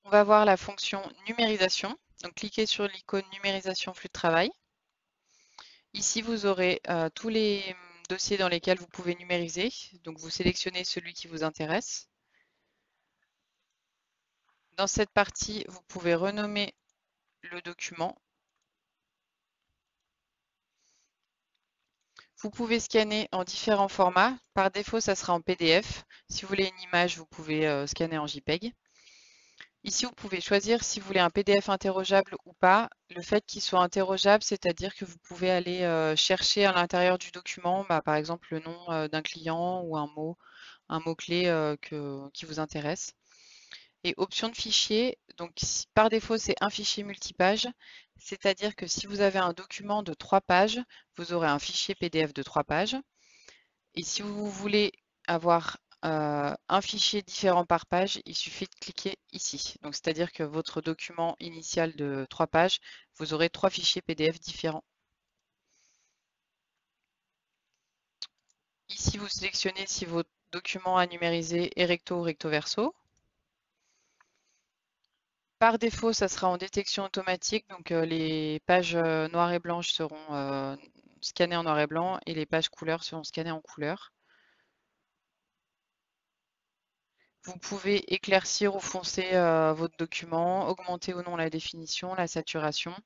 On va voir la fonction numérisation. Donc, cliquez sur l'icône numérisation flux de travail. Ici, vous aurez tous les dossiers dans lesquels vous pouvez numériser. Donc, vous sélectionnez celui qui vous intéresse. Dans cette partie, vous pouvez renommer le document. Vous pouvez scanner en différents formats. Par défaut, ça sera en PDF. Si vous voulez une image, vous pouvez scanner en JPEG. Ici, vous pouvez choisir si vous voulez un PDF interrogeable ou pas. Le fait qu'il soit interrogeable, c'est-à-dire que vous pouvez aller chercher à l'intérieur du document, par exemple, le nom d'un client ou un mot-clé qui vous intéresse. Et option de fichier, donc par défaut, c'est un fichier multipage, c'est-à-dire que si vous avez un document de 3 pages, vous aurez un fichier PDF de 3 pages. Et si vous voulez avoir un fichier différent par page, il suffit de cliquer ici. Donc, c'est-à-dire que votre document initial de 3 pages, vous aurez 3 fichiers PDF différents. Ici, vous sélectionnez si votre document à numériser est recto ou recto verso. Par défaut, ça sera en détection automatique, donc les pages noires et blanches seront scannées en noir et blanc et les pages couleurs seront scannées en couleur. Vous pouvez éclaircir ou foncer votre document, augmenter ou non la définition, la saturation.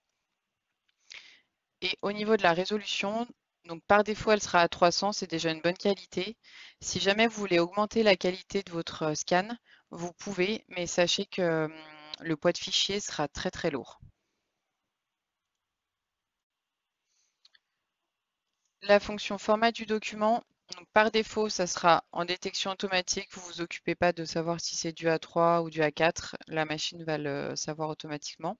Et au niveau de la résolution, donc par défaut, elle sera à 300, c'est déjà une bonne qualité. Si jamais vous voulez augmenter la qualité de votre scan, vous pouvez, mais sachez que le poids de fichier sera très très lourd. La fonction format du document, donc par défaut, ça sera en détection automatique. Vous ne vous occupez pas de savoir si c'est du A3 ou du A4. La machine va le savoir automatiquement.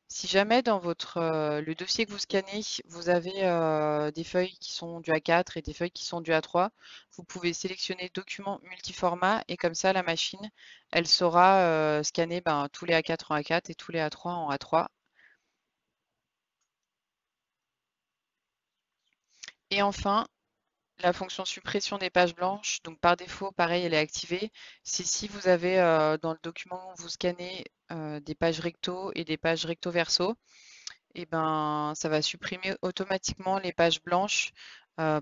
Si jamais dans le dossier que vous scannez, vous avez des feuilles qui sont du A4 et des feuilles qui sont du A3, vous pouvez sélectionner document multiformat et comme ça, la machine, elle saura scanner tous les A4 en A4 et tous les A3 en A3. Et enfin, la fonction suppression des pages blanches, donc par défaut, pareil, elle est activée. C'est si vous avez dans le document où vous scannez des pages recto et des pages recto verso, et ben ça va supprimer automatiquement les pages blanches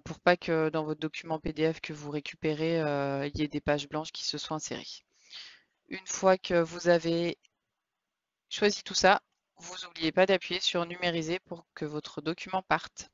pour pas que dans votre document PDF que vous récupérez, il y ait des pages blanches qui se soient insérées. Une fois que vous avez choisi tout ça, vous n'oubliez pas d'appuyer sur numériser pour que votre document parte.